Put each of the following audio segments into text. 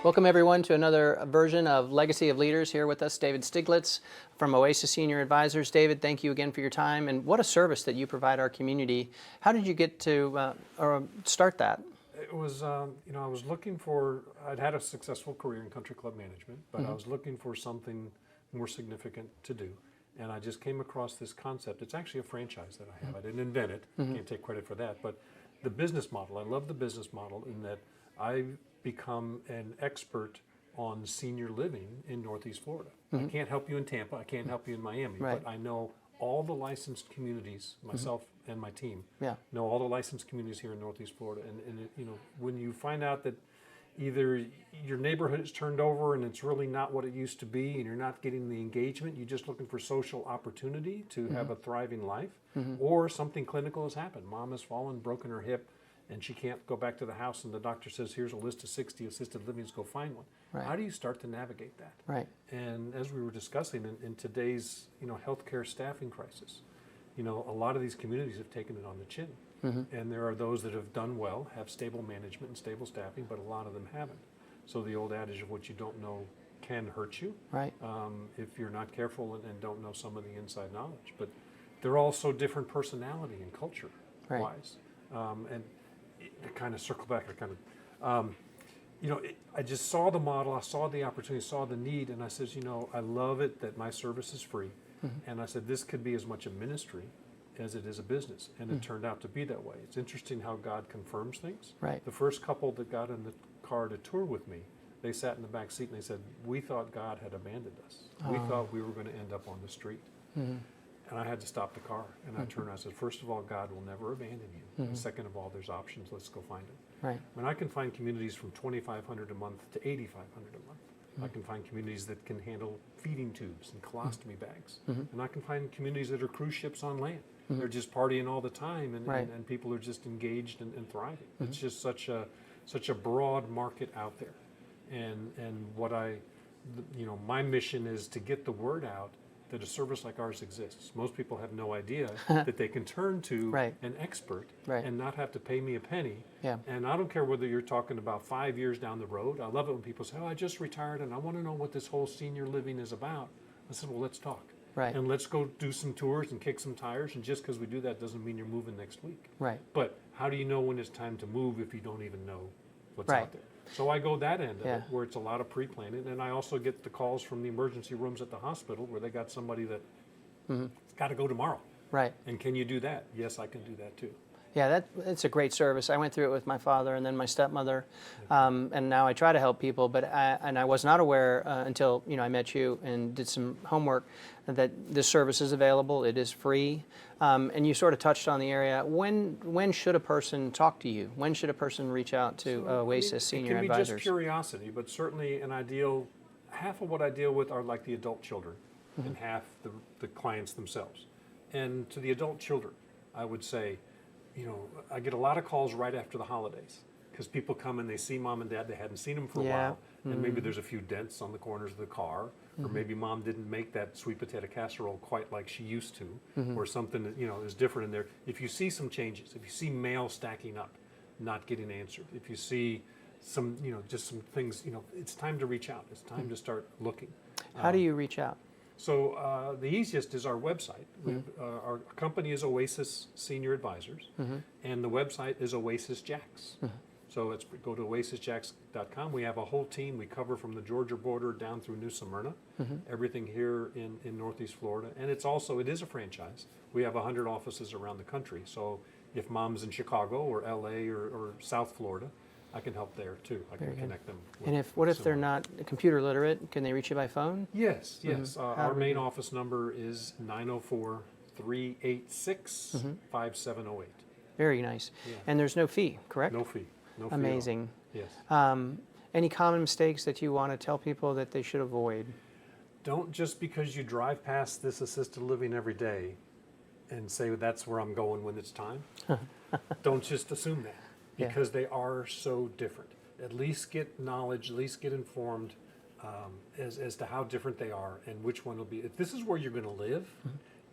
Welcome everyone to another version of Legacy of Leaders. Here with us, David Stieglitz from Oasis Senior Advisors. David, thank you again for your time, and what a service that you provide our community. How did you get to start that? It was, I was looking for, I'd had a successful career in country club management, but I was looking for something more significant to do. And I just came across this concept. It's actually a franchise that I have. I didn't invent it. Can't take credit for that. But the business model, I love the business model in that I've become an expert on senior living in Northeast Florida. I can't help you in Tampa. I can't help you in Miami. Right. But I know all the licensed communities, myself and my team, know all the licensed communities here in Northeast Florida. And when you find out that either your neighborhood is turned over and it's really not what it used to be and you're not getting the engagement, you're just looking for social opportunity to have a thriving life, or something clinical has happened. Mom has fallen, broken her hip, and she can't go back to the house and the doctor says, here's a list of 60 assisted livings, go find one. Right. How do you start to navigate that? Right. And as we were discussing in today's healthcare staffing crisis, a lot of these communities have taken it on the chin. And there are those that have done well, have stable management and stable staffing, but a lot of them haven't. So the old adage of what you don't know can hurt you, Right. if you're not careful and don't know some of the inside knowledge. But they're all so different personality and culture wise. And to kind of circle back, I just saw the model, I saw the opportunity, saw the need, and I says, I love it that my service is free. And I said, this could be as much a ministry as it is a business, and it turned out to be that way. It's interesting how God confirms things. Right. The first couple that got in the car to tour with me, they sat in the back seat and they said, we thought God had abandoned us. We thought we were going to end up on the street. And I had to stop the car, and I turned and I said, first of all, God will never abandon you. And second of all, there's options, let's go find them. Right. I can find communities from $2,500 a month to $8,500 a month. I can find communities that can handle feeding tubes and colostomy bags. And I can find communities that are cruise ships on land. They're just partying all the time, and people are just engaged and thriving. It's just such a broad market out there. And what my mission is to get the word out that a service like ours exists. Most people have no idea that they can turn to an expert and not have to pay me a penny. Yeah. And I don't care whether you're talking about 5 years down the road. I love it when people say, I just retired and I want to know what this whole senior living is about. I said, well, let's talk. Right. And let's go do some tours and kick some tires. And just because we do that doesn't mean you're moving next week. Right. But how do you know when it's time to move if you don't even know what's out there? So I go that end of it, where it's a lot of pre-planning. And I also get the calls from the emergency rooms at the hospital where they got somebody that got to go tomorrow. Right. And can you do that? Yes, I can do that too. Yeah, it's a great service. I went through it with my father and then my stepmother, and now I try to help people. But I was not aware until I met you and did some homework that this service is available. It is free, and you sort of touched on the area. When should a person talk to you? When should a person reach out to Oasis Senior Advisors? It can be just curiosity, but certainly half of what I deal with are like the adult children, and half the clients themselves. And to the adult children, I would say, I get a lot of calls right after the holidays because people come and they see mom and dad, they hadn't seen them for a while, and maybe there's a few dents on the corners of the car, or maybe mom didn't make that sweet potato casserole quite like she used to, or something that is different in there. If you see some changes, if you see mail stacking up, not getting answered, if you see some, just some things, it's time to reach out. It's time to start looking. How do you reach out? So the easiest is our website. Our company is Oasis Senior Advisors, and the website is Oasis Jacks. So go to oasisjacks.com. We have a whole team. We cover from the Georgia border down through New Smyrna, everything here in Northeast Florida. And it is a franchise. We have 100 offices around the country. So if mom's in Chicago or LA or South Florida, I can help there too. I can connect them. And what if they're not computer literate? Can they reach you by phone? Yes. Our main office number is 904-386-5708. Very nice. Yeah. And there's no fee, correct? No fee. No fee. Amazing. Yes. Any common mistakes that you want to tell people that they should avoid? Don't just because you drive past this assisted living every day and say that's where I'm going when it's time. Don't just assume that. Because they are so different. At least get knowledge, at least get informed as to how different they are and which one will be. If this is where you're going to live,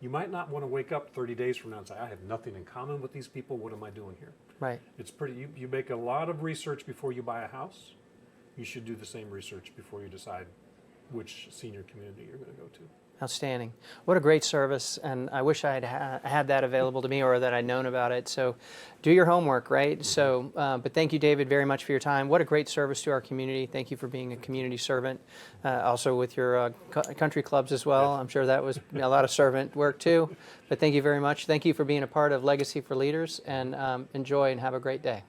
you might not want to wake up 30 days from now and say, I have nothing in common with these people. What am I doing here? Right. It's pretty, you make a lot of research before you buy a house. you should do the same research before you decide which senior community you're going to go to. Outstanding. What a great service, and I wish I had had that available to me or that I'd known about it. So do your homework, right? Mm-hmm. So, but thank you, David, very much for your time. What a great service to our community. Thank you for being a community servant, also with your country clubs as well. Yes. I'm sure that was a lot of servant work too. But thank you very much. Thank you for being a part of Legacy for Leaders, and enjoy and have a great day.